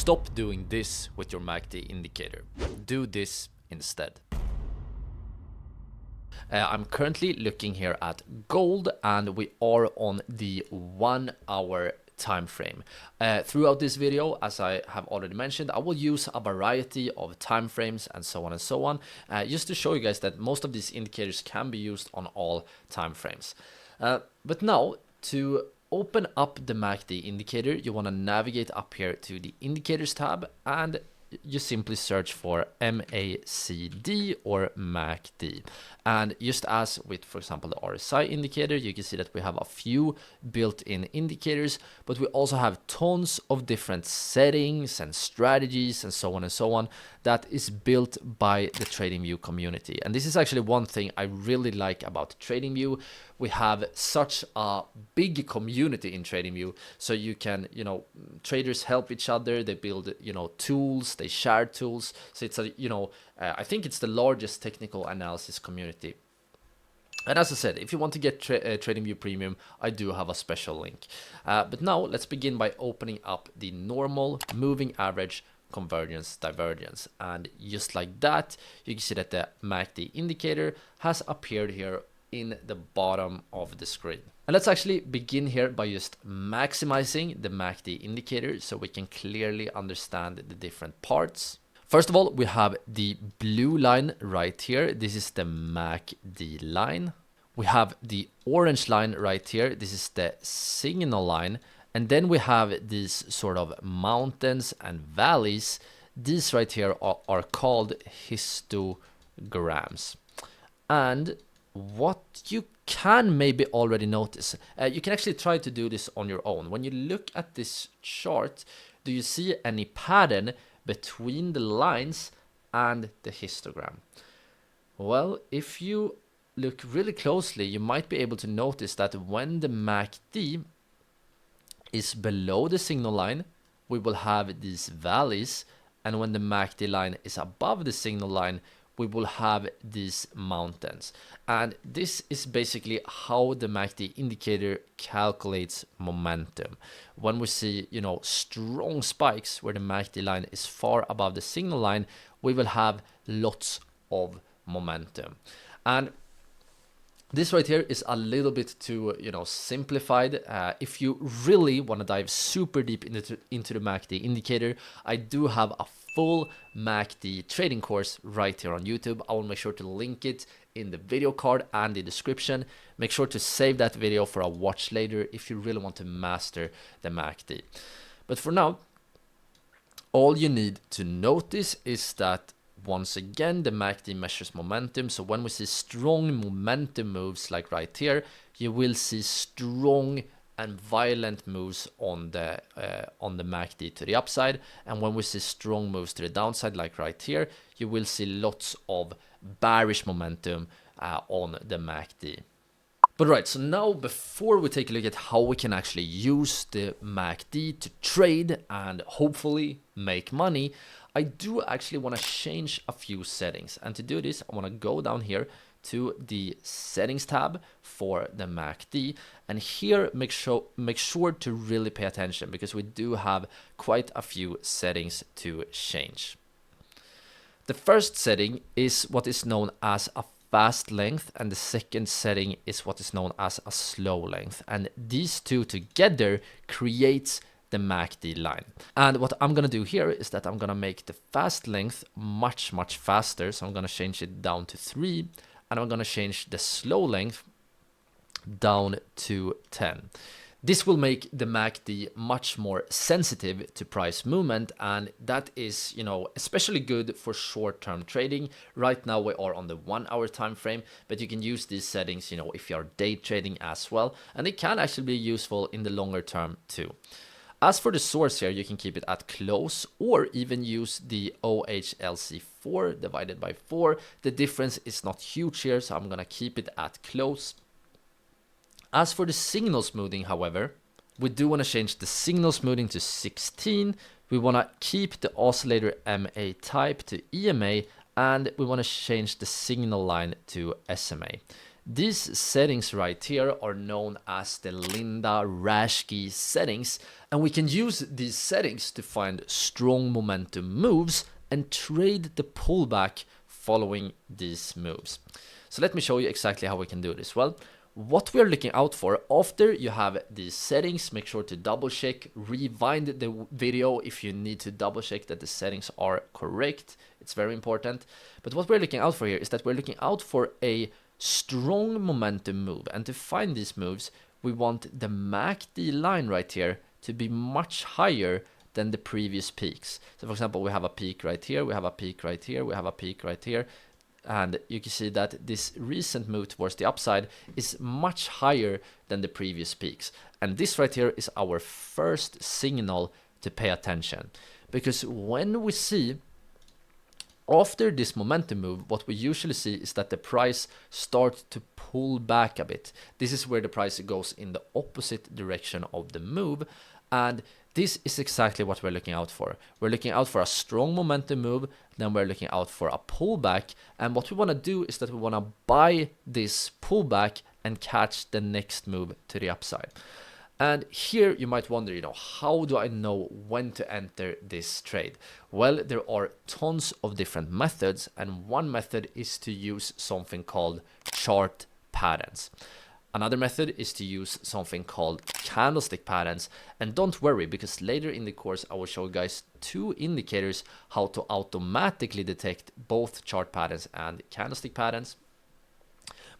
Stop doing this with your MACD indicator. Do this instead. I'm currently looking here at gold, and we are on the 1 hour time frame. Throughout this video, as I have already mentioned, I will use a variety of time frames and so on and so on, just to show you guys that most of these indicators can be used on all time frames. But now, to open up the MACD indicator, you want to navigate up here to the indicators tab, and you simply search for MACD or MACD. And just as with, for example, the RSI indicator, you can see that we have a few built-in indicators, but we also have tons of different settings and strategies and so on that is built by the TradingView community. And this is actually one thing I really like about TradingView. We have such a big community in TradingView, so you can, traders help each other, they build, tools, they share tools. So it's a, I think it's the largest technical analysis community. And as I said, if you want to get TradingView Premium, I do have a special link. But now let's begin by opening up the normal moving average convergence divergence. And just like that, you can see that the MACD indicator has appeared here in the bottom of the screen. And let's actually begin here by just maximizing the MACD indicator so we can clearly understand the different parts. First of all, we have the blue line right here. This is the MACD line. We have the orange line right here. This is the signal line. And then we have these sort of mountains and valleys. These right here are called histograms. And what you can maybe already notice, you can actually try to do this on your own. When you look at this chart, do you see any pattern between the lines and the histogram? Well, if you look really closely, you might be able to notice that when the MACD is below the signal line, we will have these valleys, and when the MACD line is above the signal line, we will have these mountains. And this is basically how the MACD indicator calculates momentum. When we see, strong spikes where the MACD line is far above the signal line, we will have lots of momentum. And this right here is a little bit too, simplified. If you really want to dive super deep into the MACD indicator, I do have a full MACD trading course right here on YouTube. I will make sure to link it in the video card and the description. Make sure to save that video for a watch later if you really want to master the MACD. But for now, all you need to notice is that once again, the MACD measures momentum. So when we see strong momentum moves like right here, you will see strong and violent moves on the MACD to the upside. And when we see strong moves to the downside like right here, you will see lots of bearish momentum on the MACD. But right, so now before we take a look at how we can actually use the MACD to trade and hopefully make money, I do actually want to change a few settings. And to do this, I want to go down here to the settings tab for the MACD, and here make sure to really pay attention because we do have quite a few settings to change. The first setting is what is known as a fast length, and the second setting is what is known as a slow length, and these two together creates the MACD line. And what I'm gonna do here is that I'm gonna make the fast length much faster, so I'm gonna change it down to 3, and I'm gonna change the slow length down to 10. This will make the MACD much more sensitive to price movement, and that is, especially good for short-term trading. Right now we are on the 1 hour time frame, but you can use these settings, if you are day trading as well, and it can actually be useful in the longer term too. As for the source here, you can keep it at close or even use the OHLC4 divided by 4. The difference is not huge here, so I'm gonna keep it at close. As for the signal smoothing, however, we do want to change the signal smoothing to 16. We want to keep the oscillator MA type to EMA, and we want to change the signal line to SMA. These settings right here are known as the Linda-Raschke settings, and we can use these settings to find strong momentum moves and trade the pullback following these moves. So let me show you exactly how we can do this. Well, what we're looking out for after you have these settings, make sure to double check, rewind the video if you need to double check that the settings are correct. It's very important. But what we're looking out for here is that we're looking out for a strong momentum move. And to find these moves, we want the MACD line right here to be much higher than the previous peaks. So for example, we have a peak right here, we have a peak right here, we have a peak right here. And you can see that this recent move towards the upside is much higher than the previous peaks. And this right here is our first signal to pay attention. Because when we see after this momentum move, what we usually see is that the price starts to pull back a bit. This is where the price goes in the opposite direction of the move. And this is exactly what we're looking out for. We're looking out for a strong momentum move, then we're looking out for a pullback. And what we want to do is that we want to buy this pullback and catch the next move to the upside. And here you might wonder, how do I know when to enter this trade? Well, there are tons of different methods, and one method is to use something called chart patterns. Another method is to use something called candlestick patterns. And don't worry, because later in the course I will show you guys 2 indicators how to automatically detect both chart patterns and candlestick patterns.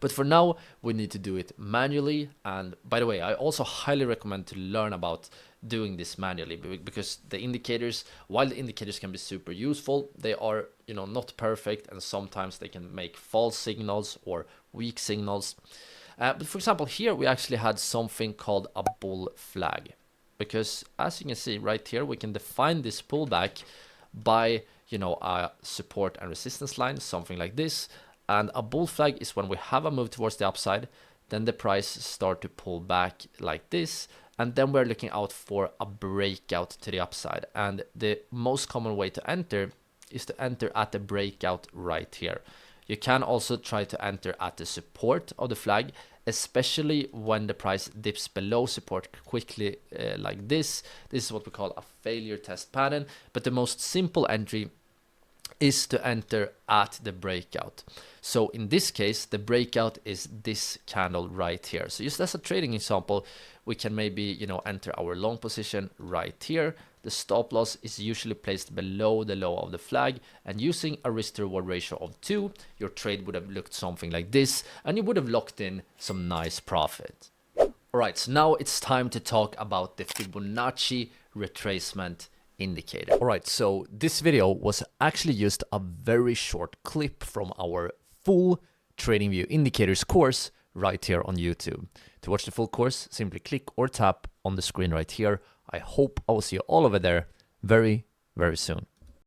But for now, we need to do it manually. And by the way, I also highly recommend to learn about doing this manually, because the indicators, while the indicators can be super useful, they are, not perfect, and sometimes they can make false signals or weak signals. But for example, here we actually had something called a bull flag, because as you can see right here, we can define this pullback by, a support and resistance line, something like this. And a bull flag is when we have a move towards the upside, then the price start to pull back like this, and then we're looking out for a breakout to the upside. And the most common way to enter is to enter at the breakout right here. You can also try to enter at the support of the flag, especially when the price dips below support quickly like this. This is what we call a failure test pattern, but the most simple entry is to enter at the breakout. So in this case, the breakout is this candle right here. So just as a trading example, we can maybe, enter our long position right here. The stop loss is usually placed below the low of the flag, and using a risk to reward ratio of 2, your trade would have looked something like this, and you would have locked in some nice profit. Alright, so now it's time to talk about the Fibonacci retracement indicator. Alright, so this video was actually just a very short clip from our full TradingView indicators course right here on YouTube. To watch the full course, simply click or tap on the screen right here. I hope I will see you all over there very, very soon.